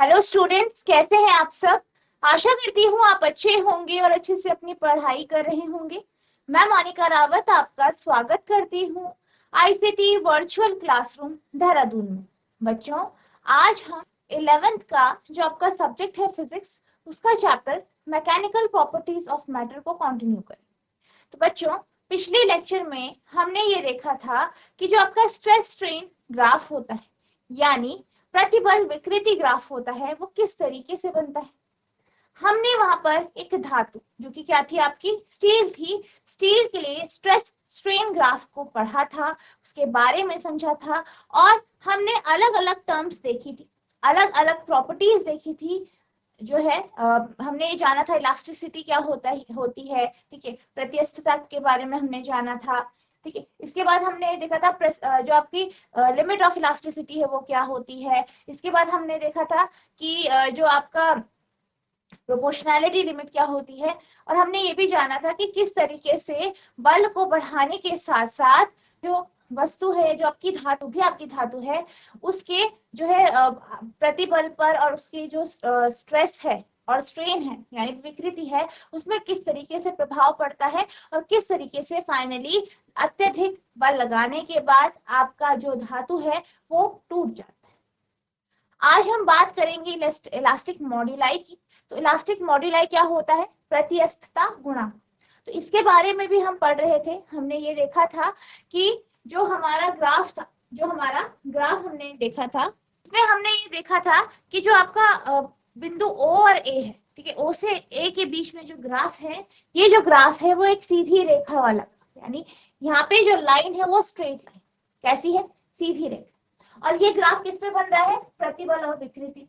Hello students, कैसे हैं आप सब। आशा करती हूँ आप अच्छे होंगे और अच्छे से अपनी पढ़ाई कर रहे होंगे। मैं मोनिका रावत आपका स्वागत करती हूँ आईसीटी वर्चुअल क्लासरूम देहरादून में। बच्चों, आज हम 11th का जो आपका सब्जेक्ट है फिजिक्स, उसका chapter mechanical properties of matter को कंटिन्यू करें। तो बच्चों, पिछले लेक्चर में हमने ये देखा था कि जो आपका स्ट्रेस स्ट्रेन ग्राफ होता है, यानी प्रतिबल विकृति ग्राफ होता है, वो किस तरीके से बनता है। हमने वहां पर एक धातु जो कि क्या थी, आपकी स्टील थी, स्टील के लिए स्ट्रेस स्ट्रेन ग्राफ को पढ़ा था, उसके बारे में समझा था और हमने अलग अलग टर्म्स देखी थी, अलग अलग प्रॉपर्टीज देखी थी। जो है हमने ये जाना था इलास्टिसिटी क्या होती है, ठीक है, प्रत्यस्थता के बारे में हमने जाना था, ठीक है। इसके बाद हमने देखा था जो आपकी लिमिट ऑफ इलास्टिसिटी है वो क्या होती है। इसके बाद हमने देखा था कि जो आपका प्रोपोर्शनैलिटी लिमिट क्या होती है, और हमने ये भी जाना था कि किस तरीके से बल को बढ़ाने के साथ साथ जो वस्तु है, जो आपकी धातु भी आपकी धातु है, उसके जो है प्रतिबल पर और उसकी जो स्ट्रेस है और स्ट्रेन है यानी विकृति है, उसमें किस तरीके से प्रभाव पड़ता है और किस तरीके से फाइनली अत्यधिक बल लगाने के बाद आपका जो धातु है वो टूट जाता है। आज हम बात करेंगे इलास्टिक मॉड्यूलाई की। तो इलास्टिक मॉड्यूलाई क्या होता है, प्रतिस्थता गुणांक। तो इसके बारे में भी हम पढ़ रहे थे। हमने ये देखा था कि जो हमारा ग्राफ था, जो हमारा ग्राफ हमने देखा था, इसमें हमने ये देखा था कि जो आपका बिंदु O और A है, ठीक है, O से A के बीच में जो ग्राफ है, ये जो ग्राफ है वो एक सीधी रेखा वाला, यानी यहाँ पे जो लाइन है वो स्ट्रेट लाइन, कैसी है, सीधी रेखा। और ये ग्राफ किस पे बन रहा है, प्रतिबल और विकृति।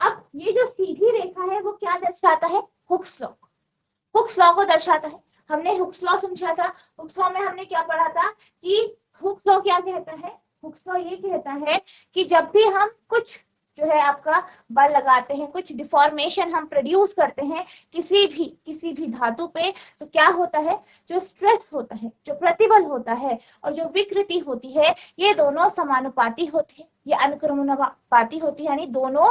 अब ये जो सीधी रेखा है वो क्या दर्शाता है, हुक्स लॉ, हुक्स लॉ को दर्शाता है। हमने हुक्स लॉ समझा था। हुक्स लॉ में हमने क्या पढ़ा था कि हुक्स लॉ क्या कहता है, हुक्स लॉ ये कहता है कि जब भी हम कुछ जो है आपका बल लगाते हैं, कुछ डिफॉर्मेशन हम प्रोड्यूस करते हैं किसी भी धातु पे, तो क्या होता है, जो स्ट्रेस होता है, जो प्रतिबल होता है और जो विकृति होती है, ये दोनों समानुपाती होती है, ये अनुक्रमणानुपाती होती है, यानी दोनों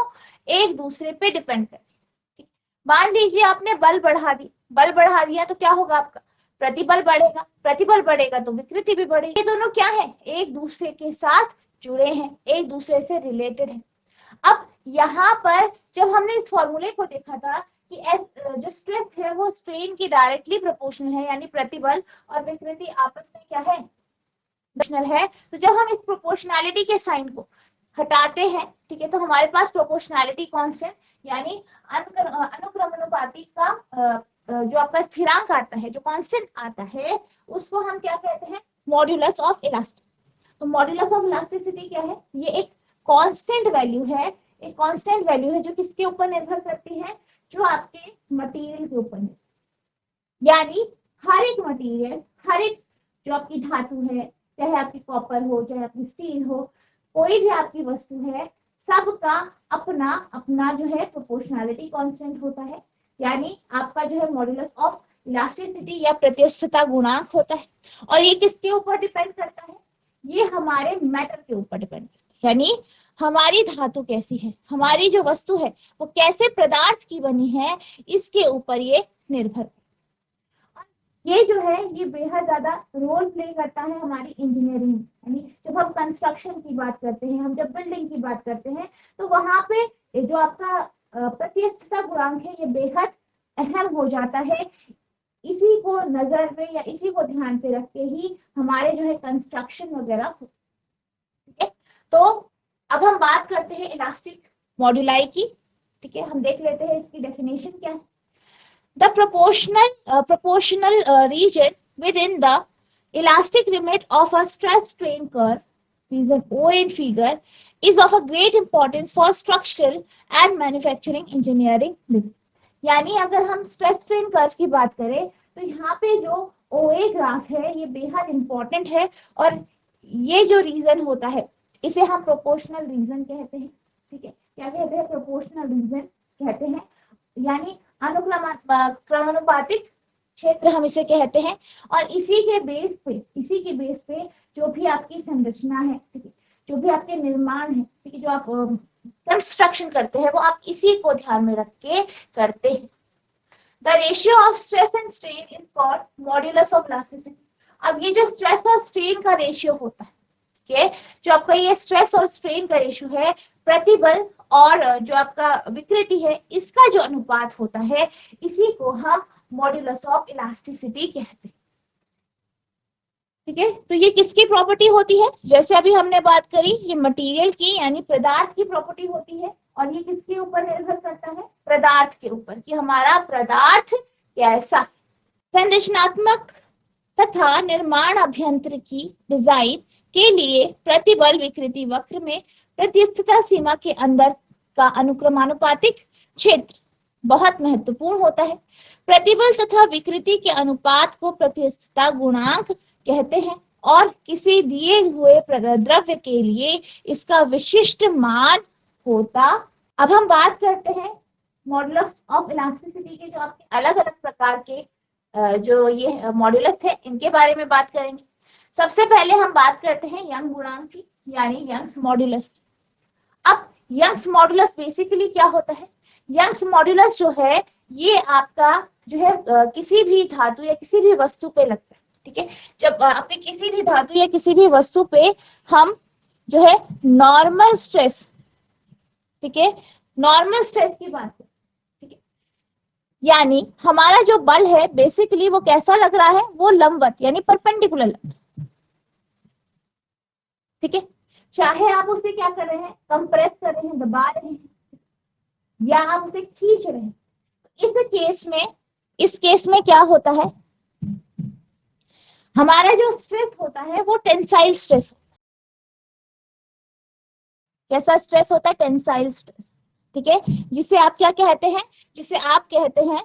एक दूसरे पे डिपेंड करती है। मान लीजिए आपने बल बढ़ा दिया तो क्या होगा, आपका प्रतिबल बढ़ेगा, प्रतिबल बढ़ेगा तो विकृति भी बढ़ेगी। ये दोनों क्या है, एक दूसरे के साथ जुड़े हैं, एक दूसरे से रिलेटेड है। अब यहाँ पर जब हमने इस फॉर्मूले को देखा था कि जो स्ट्रेस है वो स्ट्रेन की डायरेक्टली प्रोपोर्शनल है, यानी प्रतिबल और विकृति आपस में क्या है, प्रोपोर्शनल है। तो जब हम इस प्रोपोर्शनैलिटी के साइन को हटाते हैं, ठीक है, तो हमारे पास प्रोपोर्शनैलिटी कांस्टेंट यानी अनुक्रमणुपाती का जो आपका स्थिरांक आता है, जो कांस्टेंट आता है, उसको हम क्या कहते हैं, मॉड्यूलस ऑफ इलास्टिसिटी। तो मॉड्यूलस ऑफ इलास्टिसिटी क्या है, ये एक कांस्टेंट वैल्यू है, एक कांस्टेंट वैल्यू है जो किसके ऊपर निर्भर करती है, जो आपके मटेरियल के ऊपर, यानी हर एक मटेरियल, हर एक जो आपकी धातु है, चाहे आपकी कॉपर हो, चाहे आपकी स्टील हो, कोई भी आपकी वस्तु है, सबका अपना अपना जो है प्रोपोर्शनैलिटी कांस्टेंट होता है, यानी आपका जो है मॉड्यूलस ऑफ इलास्टिसिटी या प्रत्यस्थता गुणांक होता है। और ये किसके ऊपर डिपेंड करता है, ये हमारे मैटर के ऊपर डिपेंड करता है, यानी हमारी धातु कैसी है, हमारी जो वस्तु है वो कैसे पदार्थ की बनी है, इसके ऊपर ये निर्भर। ये जो है ये बेहद ज्यादा रोल प्ले करता है हमारी इंजीनियरिंग, यानी जब हम कंस्ट्रक्शन की बात करते हैं, हम जब बिल्डिंग की बात करते हैं, तो वहां पे जो आपका प्रत्यस्थता गुणांक है ये बेहद अहम हो जाता है। इसी को नजर में या इसी को ध्यान पे रख के ही हमारे जो है कंस्ट्रक्शन वगैरह, ठीक है। तो अब हम बात करते हैं इलास्टिक मॉड्यूलाई की, ठीक है, हम देख लेते हैं इसकी डेफिनेशन क्या है। The proportional region within the elastic limit of a stress strain curve, reason O in figure, is of a great importance for structural and manufacturing engineering. यानी अगर हम स्ट्रेस स्ट्रेन कर्व की बात करें तो यहाँ पे जो OA ग्राफ है ये बेहद इंपॉर्टेंट है, और ये जो रीजन होता है इसे हम प्रोपोर्शनल रीजन कहते हैं, ठीक है, क्या कहते हैं, प्रोपोर्शनल रीजन कहते हैं, यानी अनुक्रमानुपातिक क्षेत्र हम इसे कहते हैं। और इसी के बेस पे जो भी आपकी संरचना है, ठीक है, जो भी आपके निर्माण है, ठीक है, जो आप कंस्ट्रक्शन करते हैं वो आप इसी को ध्यान में रख के करते हैं। The ratio of stress and strain is called modulus of elasticity. अब ये जो स्ट्रेस और स्ट्रेन का रेशियो होता है, ठीक है, जो आपका ये स्ट्रेस और स्ट्रेन का रेशियो है, प्रतिबल और जो आपका विकृति है, इसका जो अनुपात होता है, इसी को हम मॉड्यूलस ऑफ इलास्टिसिटी कहते हैं। ठीक है, तो ये किसकी प्रॉपर्टी होती है? जैसे अभी हमने बात करी, ये मटेरियल की यानी पदार्थ की प्रॉपर्टी होती है, और ये किसके ऊपर निर्भर करता है? पदार्थ के ऊपर, कि हमारा पदार्थ कैसा। संरचनात्मक तथा निर्माण अभियांत्रिकी डिजाइन के लिए प्रतिबल विकृति वक्र में प्रतिस्थता सीमा के अंदर का अनुक्रमानुपातिक क्षेत्र बहुत महत्वपूर्ण होता है। प्रतिबल तथा विकृति के अनुपात को प्रतिस्थता गुणांक कहते हैं, और किसी दिए हुए द्रव्य के लिए इसका विशिष्ट मान होता। अब हम बात करते हैं मॉडुलस ऑफ इलास्टिसिटी के जो आपके अलग अलग प्रकार के जो ये मॉड्यूलस थे, इनके बारे में बात करेंगे। सबसे पहले हम बात करते हैं यंग गुणांक की, यानी यंग्स मॉड्यूलस। अब यंग्स मॉड्यूलस बेसिकली क्या होता है? यंग्स मॉड्यूलस जो है ये आपका जो है किसी भी धातु या किसी भी वस्तु पे लगता है। ठीक है, जब आपके किसी भी धातु या किसी भी वस्तु पे हम जो है नॉर्मल स्ट्रेस, ठीक है, नॉर्मल स्ट्रेस की बात करें, ठीक है, यानी हमारा जो बल है बेसिकली वो कैसा लग रहा है? वो लंबवत यानी परपेंडिकुलर लग रहा है। ठीक है, चाहे आप उसे क्या कर रहे हैं? कंप्रेस कर रहे हैं, दबा रहे हैं, या आप उसे खींच रहे हैं। इस केस में क्या होता है? हमारा जो स्ट्रेस होता है वो टेंसाइल स्ट्रेस होता है। कैसा स्ट्रेस होता है? Tensile stress. ठीक है, जिसे आप क्या कहते हैं? जिसे आप कहते हैं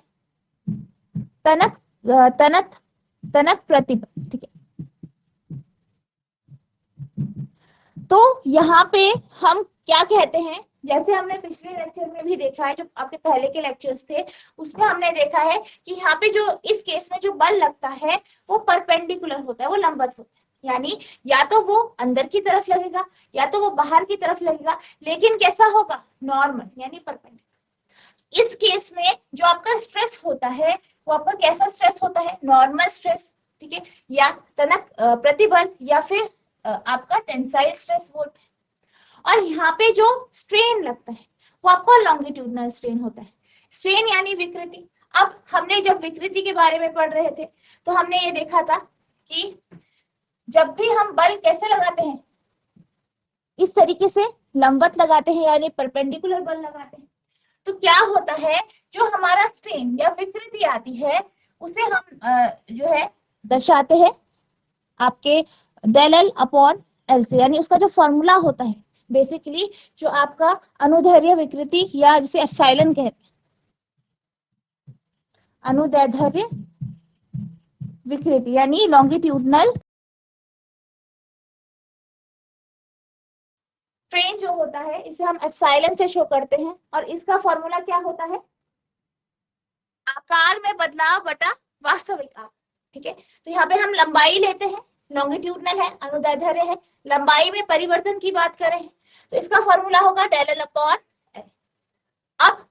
तनक तनक तनक प्रतिबल। ठीक है, तो यहाँ पे हम क्या कहते हैं? जैसे हमने पिछले लेक्चर में भी देखा है, जो आपके पहले के लेक्चर्स थे उसमें हमने देखा है कि यहाँ पे जो इस केस में जो बल लगता है वो परपेंडिकुलर होता है, वो लंबवत होता है, यानी या तो वो अंदर की तरफ लगेगा या तो वो बाहर की तरफ लगेगा, लेकिन कैसा होगा? नॉर्मल यानी परपेंडिकुलर। इस केस में जो आपका स्ट्रेस होता है वो आपका कैसा स्ट्रेस होता है? Normal stress. ठीक है, या तनक प्रतिबल या फिर आपका टेंसाइल स्ट्रेस बोलते हैं। और यहाँ पे जो स्ट्रेन लगता है वो आपका लॉन्गिट्यूडनल स्ट्रेन होता है। स्ट्रेन यानी विकृति। अब हमने जब विकृति के बारे में पढ़ रहे थे तो हमने ये देखा था कि जब भी हम बल कैसे लगाते हैं? इस तरीके से लंबवत लगाते हैं यानी परपेंडिकुलर बल लगाते हैं। तो क्या होता है? जो हमारा स्ट्रेन या विकृति आती है उसे हम जो है दर्शाते हैं आपके डेल एल अपॉन एल से, यानी उसका जो फॉर्मूला होता है बेसिकली जो आपका अनुदैर्ध्य विकृति या जिसे एप्सिलॉन कहते हैं, अनुदैर्ध्य विकृति यानी लॉन्गिट्यूडनल स्ट्रेन जो होता है इसे हम एप्सिलॉन से शो करते हैं, और इसका फॉर्मूला क्या होता है? आकार में बदलाव बटा वास्तविक आकार। ठीक है, तो यहाँ पे हम लंबाई लेते हैं, लॉन्गिट्यूडनल है, अनुदैर्ध्य है, लंबाई में परिवर्तन की बात करें तो इसका फॉर्मूला होगा डेल एल अपॉन एल। अब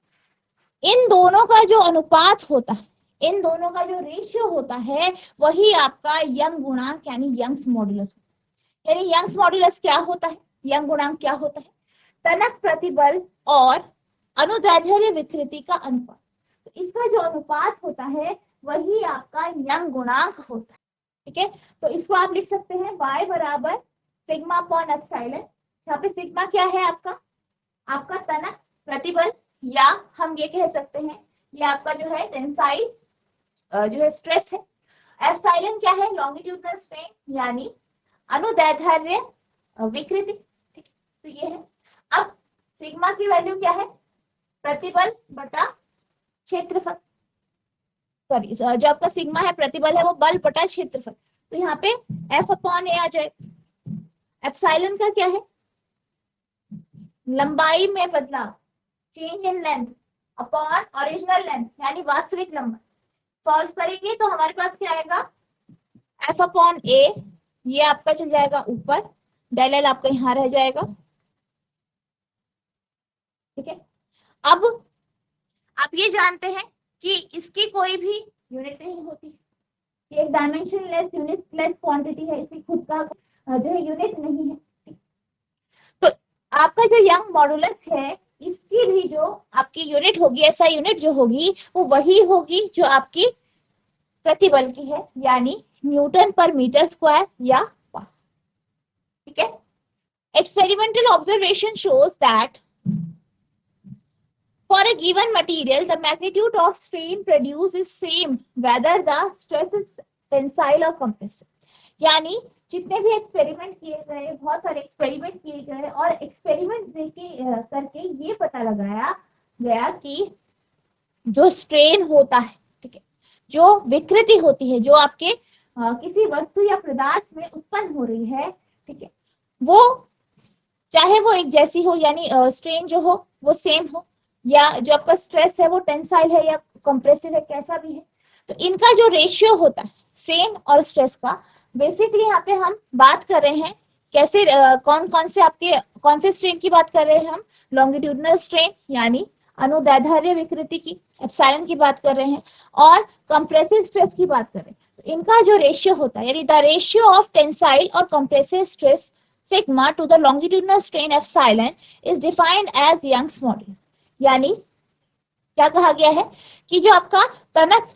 इन दोनों का जो अनुपात होता है, इन दोनों का जो रेशियो होता है, वही आपका यंग गुणांक यानी यंग्स मॉड्यूलस। यानी यंग्स मॉड्यूलस क्या होता है? यंग गुणांक क्या होता है? तनक प्रतिबल और अनुदैर्ध्य विकृति का अनुपात। तो इसका जो अनुपात होता है वही आपका यंग गुणांक होता है। ठीक है, तो इसको आप लिख सकते हैं y बराबर सिग्मा अपॉन एप्सिलॉन। यहाँ पे सिग्मा क्या है? आपका तनक प्रतिबल, या हम ये कह सकते हैं ये आपका जो है टेंसाइल जो है स्ट्रेस है। एप्सिलॉन क्या है? लॉन्गिट्यूडनल स्ट्रेन यानी अनुदैर्ध्य विकृति। ठीक है, तो ये है। अब सिग्मा की वैल्यू क्या है? प्रतिबल बटा क्षेत्रफल। सॉरी, जो आपका सिग्मा है प्रतिबल है वो बल बटा क्षेत्रफल, तो यहाँ पे F अपॉन ए आ जाएगा। एप्सिलॉन का क्या है? लंबाई में बदलाव, change in length upon original length यानी वास्तविक लंबाई। सॉल्व करेंगे तो हमारे पास क्या आएगा? F अपॉन ए, ये आपका चल जाएगा ऊपर, डेल एल आपका यहाँ रह जाएगा, ठीक है। अब आप ये जानते हैं कि इसकी कोई भी यूनिट नहीं होती, ये एक डायमेंशनलेस यूनिटलेस क्वांटिटी है, इसकी खुद का जो है यूनिट नहीं है। तो आपका जो यंग मॉडुलस है इसकी भी जो आपकी यूनिट होगी, ऐसा यूनिट जो होगी वो वही होगी जो आपकी प्रतिबल की है, यानी न्यूटन पर मीटर स्क्वायर या पास्कल। ठीक है। Experimental observation shows that for a given material, the magnitude of strain produced is same whether the stress is tensile or compressive. यानी जितने भी एक्सपेरिमेंट किए गए, बहुत सारे एक्सपेरिमेंट किए गए और एक्सपेरिमेंट करके ये पता लगाया गया कि जो स्ट्रेन होता है, ठीक है, जो विकृति होती है जो आपके किसी वस्तु या पदार्थ में उत्पन्न हो रही है, ठीक है, वो चाहे वो एक जैसी हो, यानी स्ट्रेन जो हो वो सेम हो, या जो आपका स्ट्रेस है वो टेंसाइल है या कंप्रेसिव है, कैसा भी है, तो इनका जो रेशियो होता है स्ट्रेन और स्ट्रेस का, बेसिकली यहाँ पे हम बात कर रहे हैं कैसे, कौन कौन से आपके कौन से स्ट्रेन की बात कर रहे हैं हम, लॉन्गिट्यूडनल स्ट्रेन यानी अनुदैर्ध्य विकृति की, एप्सिलॉन की बात कर रहे हैं, और कंप्रेसिव स्ट्रेस की बात कर रहे हैं। तो इनका जो रेशियो होता है, यानी द रेशियो ऑफ टेंसाइल और compressive stress sigma to the longitudinal strain epsilon is defined as Young's modulus। यानी क्या कहा गया है कि जो आपका तनक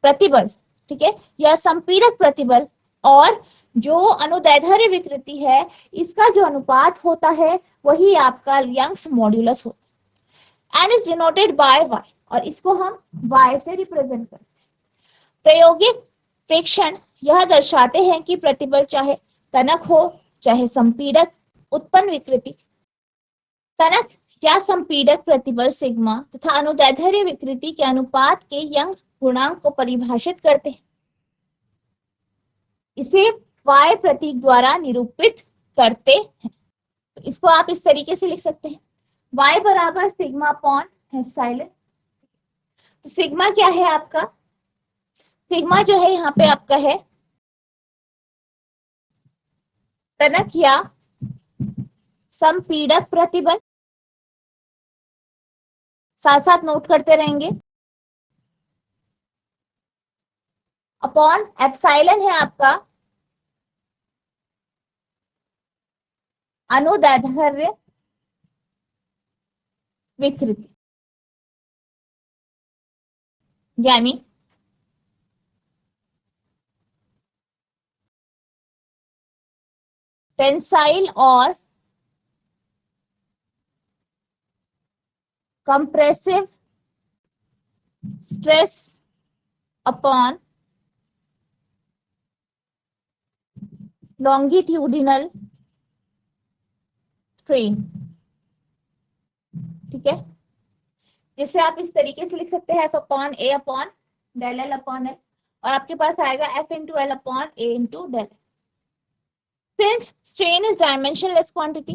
प्रतिबल, ठीक है, या संपीड़क प्रतिबल और जो अनुदैर्ध्य विकृति है, इसका जो अनुपात होता है वही आपका यंग्स मॉड्यूलस होता है, and is denoted by y, और इसको हम y से रिप्रेजेंट करते हैं। प्रायोगिक प्रेक्षण यह दर्शाते हैं कि प्रतिबल चाहे तनक हो चाहे संपीड़क उत्पन्न विकृति, तनक या संपीड़क प्रतिबल सिग्मा तथा अनुदैर्ध्य विकृति के अनुपात के यंग गुणांक को परिभाषित करते हैं। इसे y प्रतीक द्वारा निरूपित करते हैं। तो इसको आप इस तरीके से लिख सकते हैं, y बराबर सिग्मा अपॉन एप्सिलॉन। तो सिग्मा क्या है आपका, सिग्मा जो है यहाँ पे आपका है तनक या संपीड़क प्रतिबल, साथ साथ नोट करते रहेंगे, अपॉन एप्सिलॉन है आपका अनुदैर्ध्य विकृति, यानी टेंसाइल और compressive stress upon longitudinal strain. ठीक है, जिसे आप इस तरीके से लिख सकते हैं F upon A upon del L upon L, और आपके पास आएगा F into L upon A into del. Since strain is dimensionless quantity,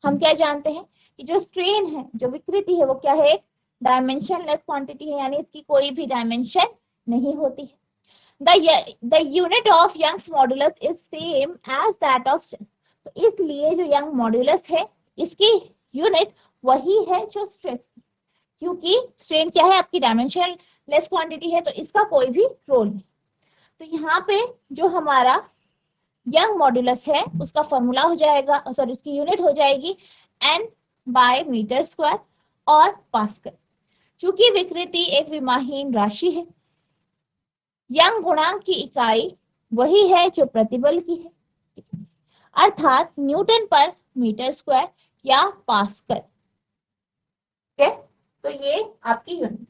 हम क्या जानते हैं कि जो स्ट्रेन है, जो विकृति है, वो क्या है, डायमेंशनलेस क्वांटिटी है, यानी इसकी कोई भी डायमेंशन नहीं होती है। The unit of Young's modulus is same as that of stress। तो इसलिए जो यंग मॉड्यूलस है इसकी यूनिट वही है जो स्ट्रेस, क्योंकि स्ट्रेन क्या है, आपकी डायमेंशनलेस क्वांटिटी है, तो इसका कोई भी रोल नहीं। तो यहाँ पे जो हमारा यंग मॉड्यूलस है उसका फॉर्मूला हो जाएगा, सॉरी उसकी यूनिट हो जाएगी n बाय मीटर स्क्वायर और पास्कल। चूंकि विकृति एक विमाहीन राशि है, यंग गुणांक की इकाई वही है जो प्रतिबल की है, अर्थात न्यूटन पर मीटर स्क्वायर या पास्कल। ठीक है, तो ये आपकी यूनिट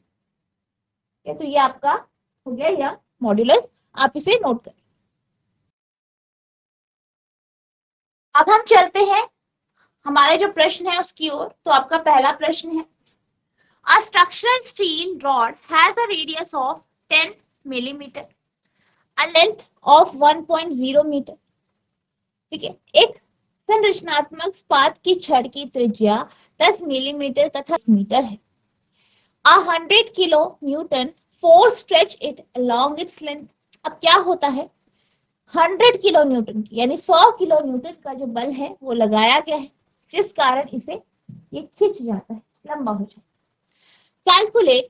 है, तो ये आपका हो गया यंग मॉड्यूलस, आप इसे नोट करें। अब हम चलते हैं हमारे जो प्रश्न है उसकी ओर। तो आपका पहला प्रश्न है, A structural steel rod has a radius of 10 millimeter, a length of 1.0 meter। ठीक है, एक संरचनात्मक इस्पात की छड़ की त्रिज्या 10 मिलीमीटर तथा मीटर है। 100 kilo Newton force stretch it along its length। अब क्या होता है, 100 किलो न्यूटन की यानी 100 किलो न्यूटन का जो बल है वो लगाया गया है, जिस कारण इसे ये खिंच जाता है। लंबा हो जाए। कैलकुलेट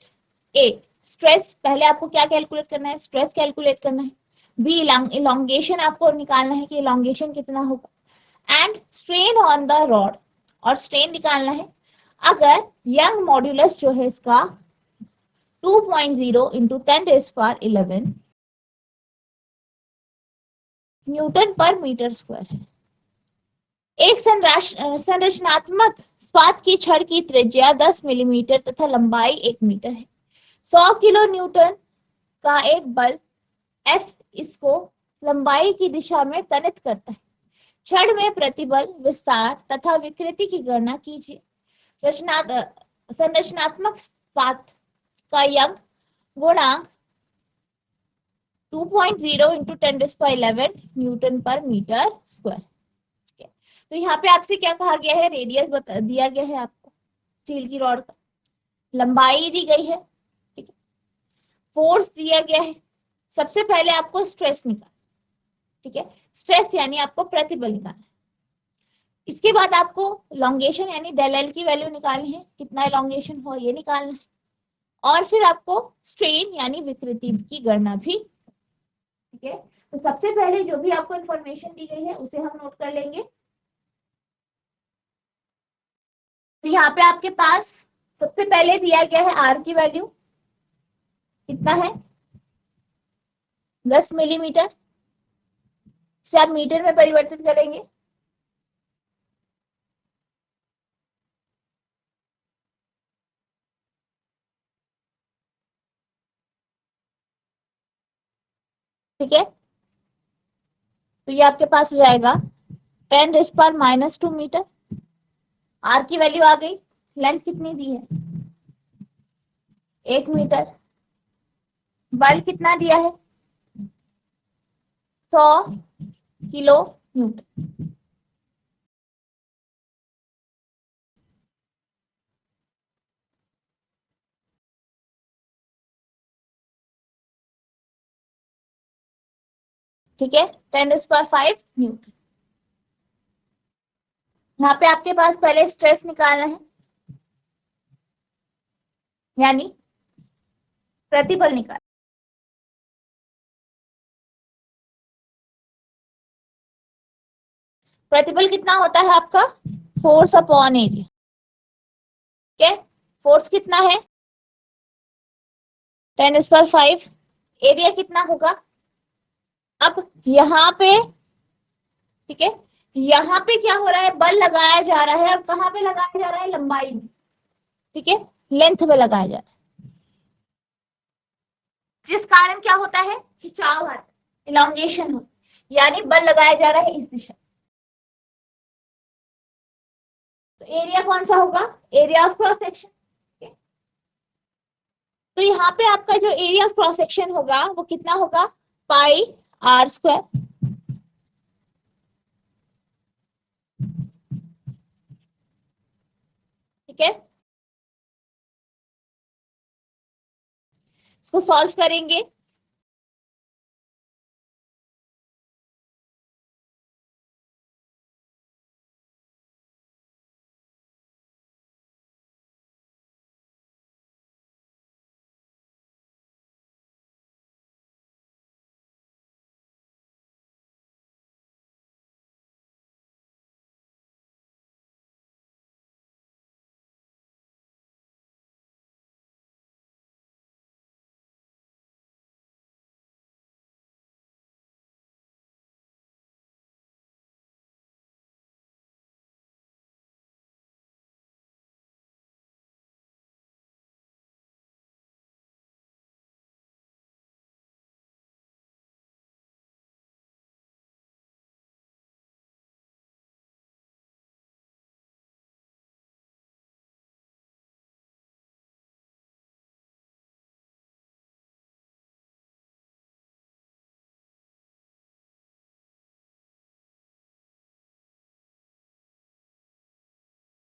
ए स्ट्रेस, पहले आपको क्या कैलकुलेट करना है, स्ट्रेस कैलकुलेट करना है। बी इलोंगेशन आपको निकालना है कि इलोंगेशन कितना होगा। And strain on the rod, और स्ट्रेन निकालना है। अगर यंग मॉड्यूलस जो है इसका 2.0 इंटू 10⁻11 न्यूटन पर मीटर स्क्वायर है। एक संरचनात्मक इस्पात की छड़ की त्रिज्या 10 मिलीमीटर तथा लंबाई 1 मीटर है। 100 किलो न्यूटन का एक बल F इसको लंबाई की दिशा में तनित करता है। छड़ में प्रतिबल, विस्तार तथा विकृति की गणना कीजिए। संरचनात्मक इस्पात का यंग गुणांक 2.0 इंटू 10⁻11 न्यूटन पर मीटर स्क्वायर। तो यहाँ पे आपसे क्या कहा गया है, रेडियस दिया गया है आपको स्टील की रॉड का, लंबाई दी गई है, ठीक है, फोर्स दिया गया है। सबसे पहले आपको स्ट्रेस निकाल, ठीक है, स्ट्रेस यानी आपको प्रतिबल निकालना है। इसके बाद आपको लॉन्गेशन यानी डेल एल की वैल्यू निकालनी है, कितना लॉन्गेशन हो ये निकालना है। और फिर आपको स्ट्रेन यानी विकृति की गणना भी, ठीक है। तो सबसे पहले जो भी आपको इंफॉर्मेशन दी गई है उसे हम नोट कर लेंगे। तो यहाँ पे आपके पास सबसे पहले दिया गया है आर की वैल्यू कितना है, 10 मिलीमीटर। इसे आप मीटर में परिवर्तित करेंगे। ठीक है, तो ये आपके पास जाएगा 10⁻⁻2 मीटर। आर की वैल्यू आ गई। लेंथ कितनी दी है, 1 मीटर। बल कितना दिया है, 100 किलो न्यूटन। ठीक है, 10⁵ न्यूटन। यहाँ पे आपके पास पहले स्ट्रेस निकालना है यानी प्रतिबल निकाल। प्रतिबल कितना होता है आपका, फोर्स अपॉन एरिया। ठीक है, फोर्स कितना है 10⁵। एरिया कितना होगा, अब यहाँ पे, ठीक है, यहाँ पे क्या हो रहा है, बल लगाया जा रहा है। अब कहाँ पे लगाया जा रहा है, लंबाई में, ठीक है, लेंथ में लगाया जा रहा है, जिस कारण क्या होता है, खिंचाव आता है, इलॉन्गेशन हो, यानी बल लगाया जा रहा है इस दिशा। तो एरिया कौन सा होगा, एरिया ऑफ क्रॉस सेक्शन। तो यहाँ पे आपका जो एरिया ऑफ क्रॉस सेक्शन होगा वो कितना होगा, पाई आर स्क्वायर। ठीक है, इसको सॉल्व करेंगे।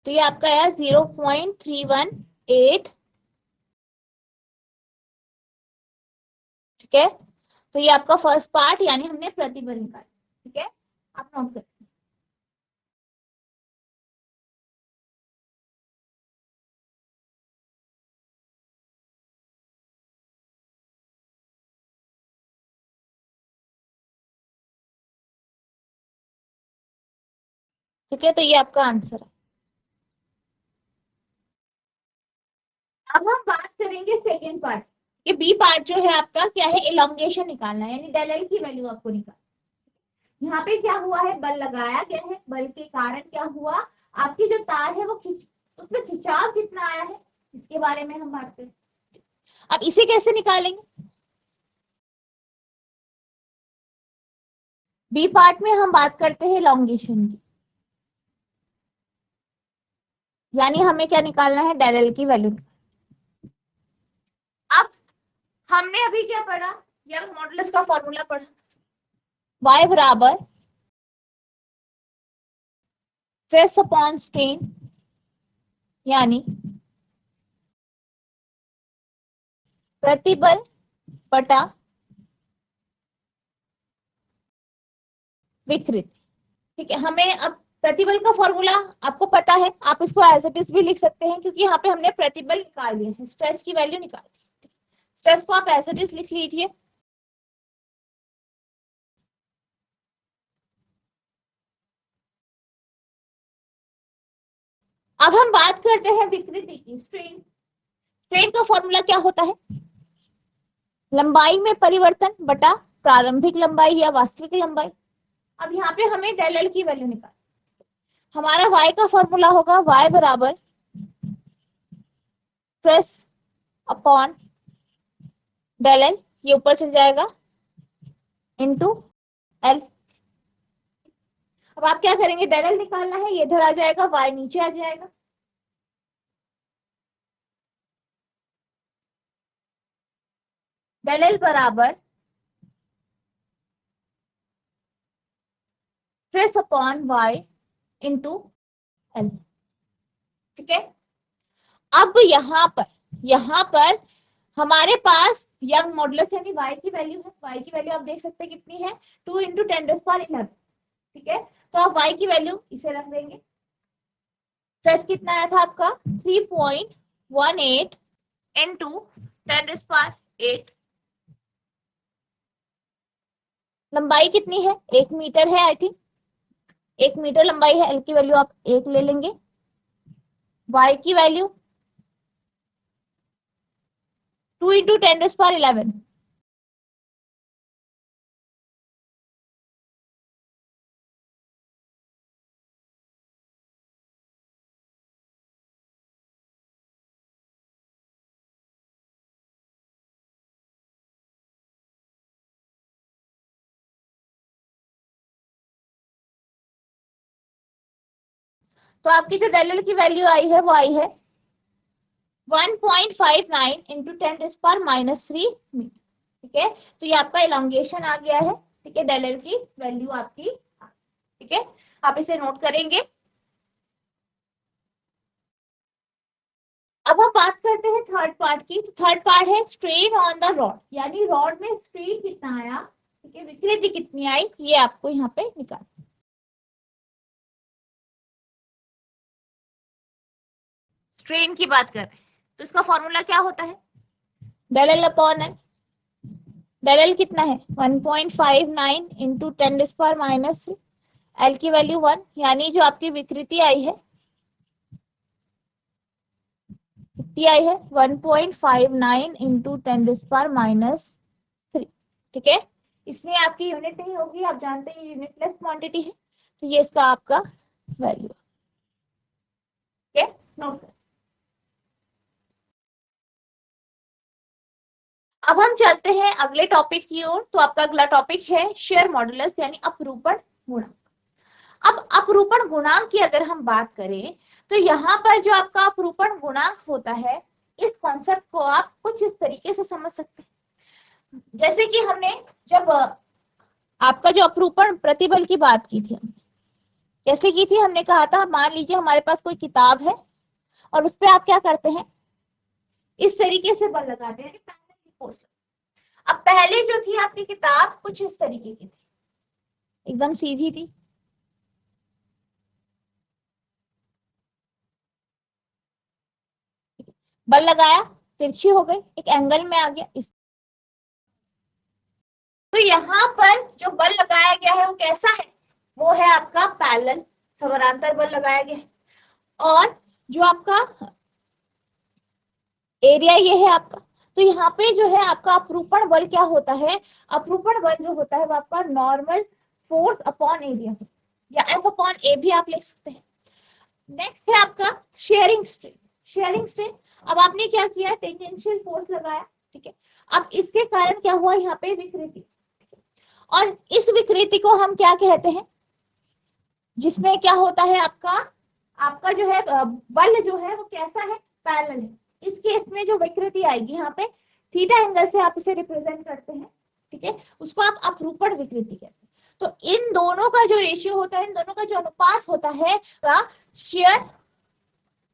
तो ये आपका आया 0.318। ठीक है, तो ये आपका फर्स्ट पार्ट यानी हमने प्रतिबल निकाला। ठीक है, आप नोट करें। ठीक है, तो ये आपका आंसर है। अब हम बात करेंगे सेकेंड पार्ट। ये बी पार्ट जो है आपका क्या है, इलोंगेशन निकालना है, यानी डेल एल की वैल्यू आपको निकालना। यहाँ पे क्या हुआ है, बल लगाया गया है, बल के कारण क्या हुआ, आपकी जो तार है वो खिंच, उसमें खिंचाव कितना आया है, इसके बारे में हम बात करें। अब इसे कैसे निकालेंगे, बी पार्ट में हम बात करते हैं इलोंगेशन की, यानी हमें क्या निकालना है, डेल एल की वैल्यू। अब हमने अभी क्या पढ़ा, यंग मॉडुलस का फॉर्मूला पढ़ा, y बराबर स्ट्रेस अपॉन स्ट्रेन, यानी प्रतिबल बटा विकृति। ठीक है, हमें अब प्रतिबल का फॉर्मूला आपको पता है, आप इसको एज इट इज भी लिख सकते हैं, क्योंकि यहाँ पे हमने प्रतिबल निकाल लिया है, स्ट्रेस की वैल्यू निकाल दी। स्ट्रेस को आप एज इट इज लिख लीजिए। अब हम बात करते हैं विकृति की, स्ट्रेन। स्ट्रेन का फॉर्मूला क्या होता है, लंबाई में परिवर्तन बटा प्रारंभिक लंबाई या वास्तविक लंबाई। अब यहाँ पे हमें डेल एल की वैल्यू निकाल, हमारा y का फॉर्मूला होगा y बराबर स्ट्रेस अपॉन डेल एल, ये ऊपर चल जाएगा, इनटू एल। अब आप क्या करेंगे, डेल एल निकालना है, ये इधर आ जाएगा, y नीचे आ जाएगा। डेल एल बराबर stress upon y into L. ठीक है, अब यहाँ पर हमारे पास यंग मॉडुलस यानी y की वैल्यू है, y की वैल्यू आप देख सकते हैं कितनी है, 2 इंटू 10⁻11। ठीक है, तो आप y की वैल्यू इसे रख देंगे। स्ट्रेस कितना आया था आपका, 3.18 इंटू 10⁸8। लंबाई कितनी है, 1 मीटर है, आई थिंक 1 मीटर लंबाई है, एल की वैल्यू आप 1 ले लेंगे, y की वैल्यू 2 इंटू 10⁻11। तो आपकी जो डेल एल की वैल्यू आई है वो आई है 1.59 इंटू 10⁻³ मीटर। ठीक है, तो ये आपका इलांगेशन आ गया है। ठीक है, डेल एल की वैल्यू आपकी, ठीक है, आप इसे नोट करेंगे। अब हम बात करते हैं थर्ड पार्ट की। तो थर्ड पार्ट है स्ट्रेन ऑन द रॉड, यानी रॉड में स्ट्रेन कितना आया, ठीक है, विकृति कितनी आई, ये आपको यहाँ पे निकाल। स्ट्रेन की बात कर रहे हैं, तो इसका फॉर्मूला क्या होता है, del L upon L. Del L कितना है, 1.59 इंटू 10⁻³ एल की वैल्यू 1, यानी जो आपकी विकृति आई है कितनी आई है, 1.59 इंटू 10⁻³। ठीक है, इसमें आपकी यूनिट नहीं होगी, आप जानते हैं यूनिटलेस क्वांटिटी है, तो ये इसका आपका वैल्यू। ठीक है, नोट कर। अब हम चलते हैं अगले टॉपिक की ओर। तो आपका अगला टॉपिक है शेयर मॉडुलस यानी अपरूपण गुणांक। अब अपरूपण गुणांक की अगर हम बात करें, तो यहाँ पर जो आपका अपरूपण गुणांक होता है, इस कॉन्सेप्ट को आप कुछ इस तरीके से समझ सकते हैं, जैसे कि हमने जब आपका जो अपरूपण प्रतिबल की बात की थी, हमने कैसे की थी, हमने कहा था मान लीजिए हमारे पास कोई किताब है और उस पर आप क्या करते हैं, इस तरीके से बल लगाते हैं, अब पहले जो थी आपकी किताब कुछ इस तरीके की थी, एकदम सीधी थी, बल लगाया तिरछी हो गई, एक एंगल में आ गया इस। तो यहाँ पर जो बल लगाया गया है वो कैसा है, वो है आपका पैरेलल समानांतर बल लगाया गया है। और जो आपका एरिया ये है आपका, तो यहाँ पे जो है आपका अपरूपण बल क्या होता है, अपरूपण बल जो होता है वो आपका नॉर्मल फोर्स अपॉन एरिया है, या एफ अपॉन ए भी आप लिख सकते हैं। नेक्स्ट है आपका शेयरिंग स्ट्रेन। शेयरिंग स्ट्रेन, अब आपने क्या किया, टेंजेंशियल फोर्स लगाया, ठीक है। अब इसके कारण क्या हुआ, यहाँ पे विकृति, और इस विकृति को हम क्या कहते हैं, जिसमें क्या होता है आपका, आपका जो है बल जो है वो कैसा है, पैरेलल है। इस केस में जो विकृति आएगी यहाँ पे थीटा एंगल से आप इसे रिप्रेजेंट करते हैं, ठीक है, उसको आप अपरूपण विकृति कहते हैं। तो इन दोनों का जो रेशियो होता है, इन दोनों का जो अनुपात होता है का शेयर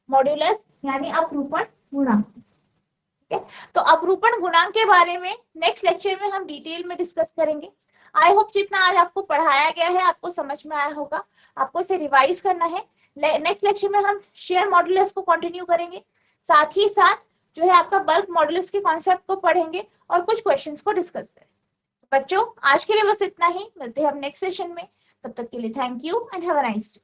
मॉड्यूलस यानी अपरूपण गुणांक, ठीक है। तो अपरूपण गुणांक के बारे में नेक्स्ट लेक्चर में हम डिटेल में डिस्कस करेंगे। आई होप जितना आज आपको पढ़ाया गया है आपको समझ में आया होगा, आपको इसे रिवाइज करना है। नेक्स्ट लेक्चर में हम शेयर मॉड्यूलस को कंटिन्यू करेंगे, साथ ही साथ जो है आपका बल्क मॉड्यूलस के कॉन्सेप्ट को पढ़ेंगे और कुछ क्वेश्चंस को डिस्कस करेंगे। बच्चों आज के लिए बस इतना ही, मिलते हैं हम नेक्स्ट सेशन में, तब तक के लिए thank you and have a nice day.